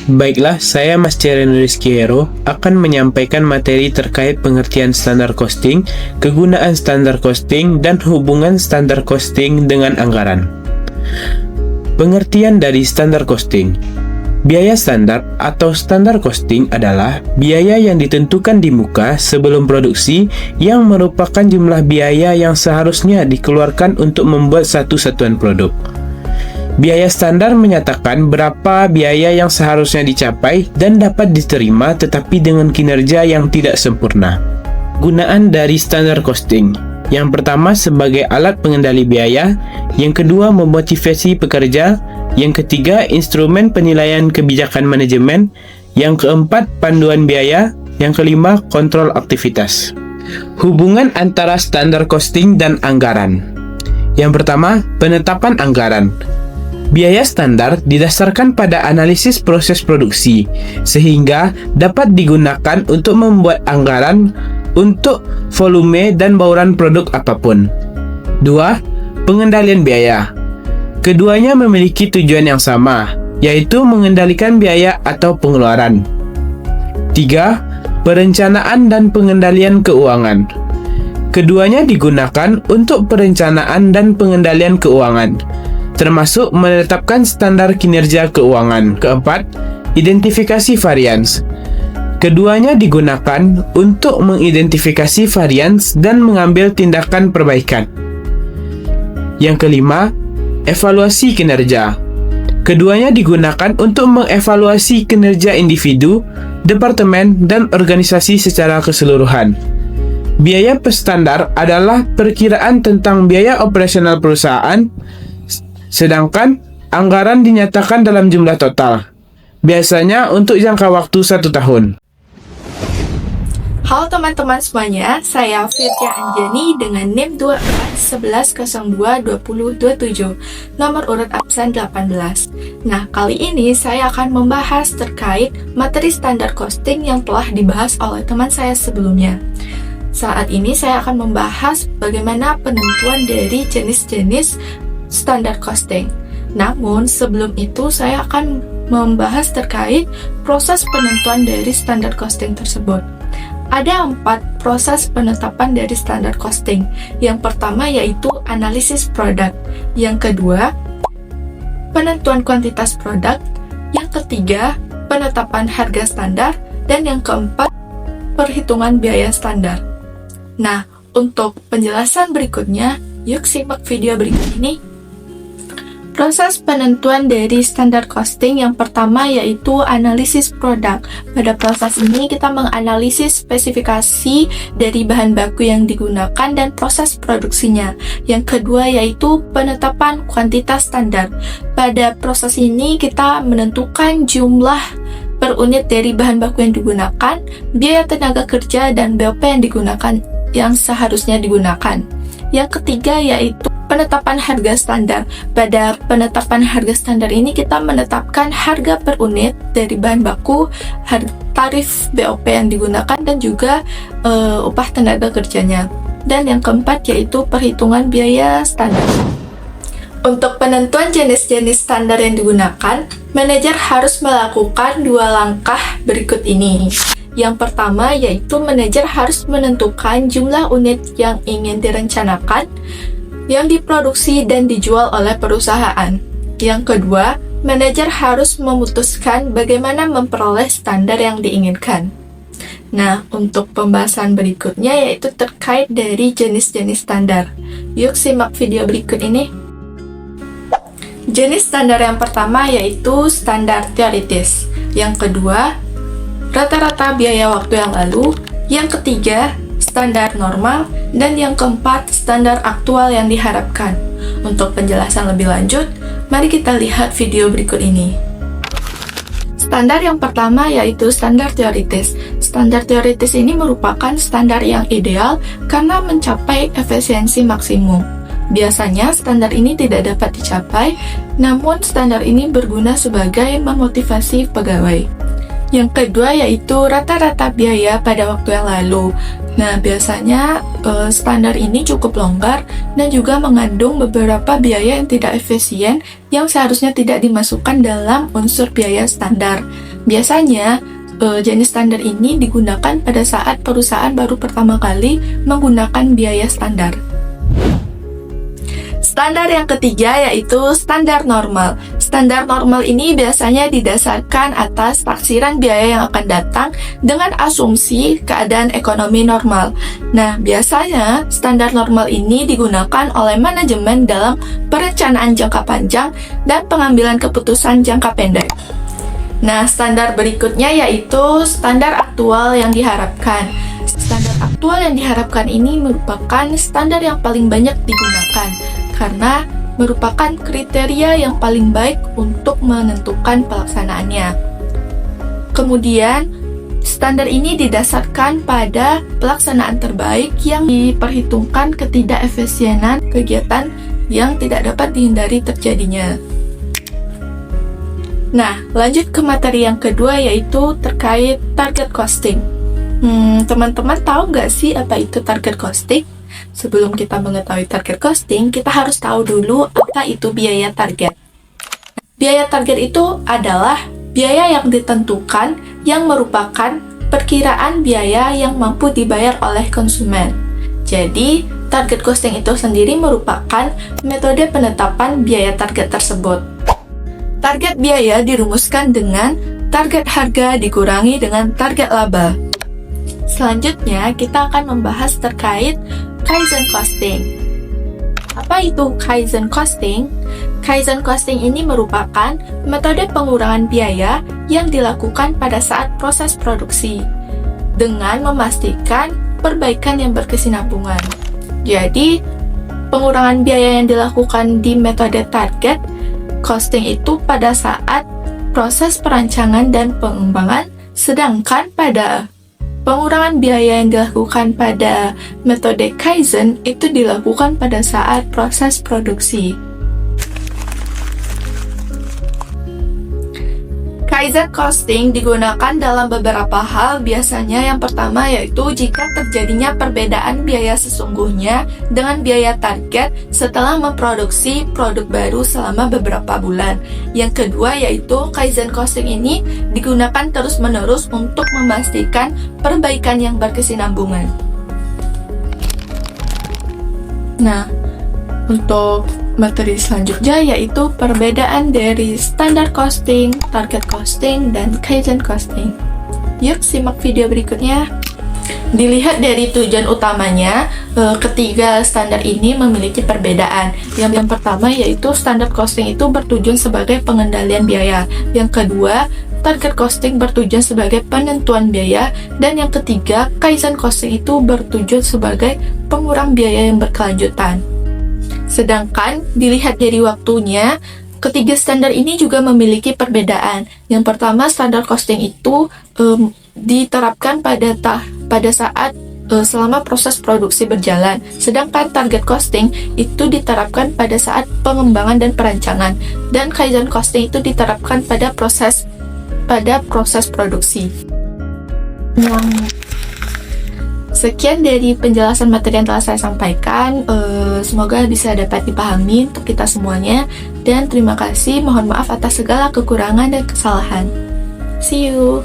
Baiklah, saya Mas Ceren Rizky Hero akan menyampaikan materi terkait pengertian standar costing, kegunaan standar costing, dan hubungan standar costing dengan anggaran. Pengertian dari standar costing. Biaya standar atau standar costing adalah biaya yang ditentukan di muka sebelum produksi yang merupakan jumlah biaya yang seharusnya dikeluarkan untuk membuat satu satuan produk. Biaya standar menyatakan berapa biaya yang seharusnya dicapai dan dapat diterima tetapi dengan kinerja yang tidak sempurna. Gunaan dari standar costing. Yang pertama sebagai alat pengendali biaya, yang kedua memotivasi pekerja, yang ketiga instrumen penilaian kebijakan manajemen, yang keempat panduan biaya, yang kelima kontrol aktivitas. Hubungan antara standar costing dan anggaran. Yang pertama, penetapan anggaran. Biaya standar didasarkan pada analisis proses produksi, sehingga dapat digunakan untuk membuat anggaran untuk volume dan bauran produk apapun. 2. Pengendalian biaya. Keduanya memiliki tujuan yang sama, yaitu mengendalikan biaya atau pengeluaran. 3. Perencanaan dan pengendalian keuangan. Keduanya digunakan untuk perencanaan dan pengendalian keuangan, termasuk menetapkan standar kinerja keuangan. Keempat, identifikasi varians. Keduanya digunakan untuk mengidentifikasi varians dan mengambil tindakan perbaikan. Yang kelima, evaluasi kinerja. Keduanya digunakan untuk mengevaluasi kinerja individu, departemen, dan organisasi secara keseluruhan. Biaya standar adalah perkiraan tentang biaya operasional perusahaan, sedangkan anggaran dinyatakan dalam jumlah total, biasanya untuk jangka waktu 1 tahun. Halo teman-teman semuanya, saya Firja Anjani dengan NIM 2411022027, nomor urut absen 18. Nah, kali ini saya akan membahas terkait materi standar costing yang telah dibahas oleh teman saya sebelumnya. Saat ini saya akan membahas bagaimana penentuan dari jenis-jenis standar costing. Namun sebelum itu saya akan membahas terkait proses penentuan dari standar costing tersebut. Ada 4 proses penetapan dari standar costing. Yang pertama yaitu analisis produk. Yang kedua, penentuan kuantitas produk. Yang ketiga, penetapan harga standar. Dan yang keempat, perhitungan biaya standar. Nah, untuk penjelasan berikutnya, yuk simak video berikut ini. Proses penentuan dari standar costing yang pertama yaitu analisis produk. Pada proses ini kita menganalisis spesifikasi dari bahan baku yang digunakan dan proses produksinya. Yang kedua yaitu penetapan kuantitas standar. Pada proses ini kita menentukan jumlah per unit dari bahan baku yang digunakan, biaya tenaga kerja dan BOP yang digunakan yang seharusnya digunakan. Yang ketiga yaitu penetapan harga standar. Pada penetapan harga standar ini kita menetapkan harga per unit dari bahan baku, tarif BOP yang digunakan dan juga upah tenaga kerjanya. Dan yang keempat yaitu perhitungan biaya standar. Untuk penentuan jenis-jenis standar yang digunakan, manajer harus melakukan 2 langkah berikut ini. Yang pertama yaitu manajer harus menentukan jumlah unit yang ingin direncanakan, yang diproduksi dan dijual oleh perusahaan. Yang kedua, manajer harus memutuskan bagaimana memperoleh standar yang diinginkan. Nah, untuk pembahasan berikutnya yaitu terkait dari jenis-jenis standar. Yuk simak video berikut ini. Jenis standar yang pertama yaitu standar teoritis. Yang kedua, rata-rata biaya waktu yang lalu. Yang ketiga, standar normal. Dan yang keempat, standar aktual yang diharapkan. Untuk penjelasan lebih lanjut, mari kita lihat video berikut ini. Standar yang pertama yaitu standar teoritis. Standar teoritis ini merupakan standar yang ideal karena mencapai efisiensi maksimum. Biasanya standar ini tidak dapat dicapai, namun standar ini berguna sebagai memotivasi pegawai. Yang kedua yaitu rata-rata biaya pada waktu yang lalu. Nah, biasanya standar ini cukup longgar dan juga mengandung beberapa biaya yang tidak efisien yang seharusnya tidak dimasukkan dalam unsur biaya standar. Biasanya, jenis standar ini digunakan pada saat perusahaan baru pertama kali menggunakan biaya standar. Standar yang ketiga yaitu standar normal. Standar normal ini biasanya didasarkan atas taksiran biaya yang akan datang dengan asumsi keadaan ekonomi normal. Nah, biasanya standar normal ini digunakan oleh manajemen dalam perencanaan jangka panjang dan pengambilan keputusan jangka pendek. Nah, standar berikutnya yaitu standar aktual yang diharapkan. Standar aktual yang diharapkan ini merupakan standar yang paling banyak digunakan karena merupakan kriteria yang paling baik untuk menentukan pelaksanaannya. Kemudian, standar ini didasarkan pada pelaksanaan terbaik yang diperhitungkan ketidakefisienan kegiatan yang tidak dapat dihindari terjadinya. Nah, lanjut ke materi yang kedua yaitu terkait target costing. Teman-teman tahu nggak sih apa itu target costing? Sebelum kita mengetahui target costing, kita harus tahu dulu apa itu biaya target. Biaya target itu adalah biaya yang ditentukan yang merupakan perkiraan biaya yang mampu dibayar oleh konsumen. Jadi, target costing itu sendiri merupakan metode penetapan biaya target tersebut. Target biaya dirumuskan dengan target harga dikurangi dengan target laba. Selanjutnya, kita akan membahas terkait Kaizen Costing. Apa itu Kaizen Costing? Kaizen Costing ini merupakan metode pengurangan biaya yang dilakukan pada saat proses produksi dengan memastikan perbaikan yang berkesinambungan. Jadi, pengurangan biaya yang dilakukan di metode target costing itu pada saat proses perancangan dan pengembangan, sedangkan pada pengurangan biaya yang dilakukan pada metode Kaizen itu dilakukan pada saat proses produksi. Kaizen costing digunakan dalam beberapa hal, biasanya yang pertama yaitu jika terjadinya perbedaan biaya sesungguhnya dengan biaya target setelah memproduksi produk baru selama beberapa bulan. Yang kedua yaitu Kaizen costing ini digunakan terus-menerus untuk memastikan perbaikan yang berkesinambungan. Nah, untuk materi selanjutnya yaitu perbedaan dari standar costing, target costing, dan Kaizen costing. Yuk simak video berikutnya. Dilihat dari tujuan utamanya, ketiga standar ini memiliki perbedaan. Yang pertama yaitu standar costing itu bertujuan sebagai pengendalian biaya. Yang kedua, target costing bertujuan sebagai penentuan biaya. Dan yang ketiga, Kaizen costing itu bertujuan sebagai pengurang biaya yang berkelanjutan. Sedangkan dilihat dari waktunya, ketiga standar ini juga memiliki perbedaan. Yang pertama, standar costing itu diterapkan pada saat selama proses produksi berjalan. Sedangkan target costing itu diterapkan pada saat pengembangan dan perancangan. Dan Kaizen costing itu diterapkan pada proses produksi. Sekian dari penjelasan materi yang telah saya sampaikan, semoga bisa dapat dipahami untuk kita semuanya, dan terima kasih, mohon maaf atas segala kekurangan dan kesalahan. See you!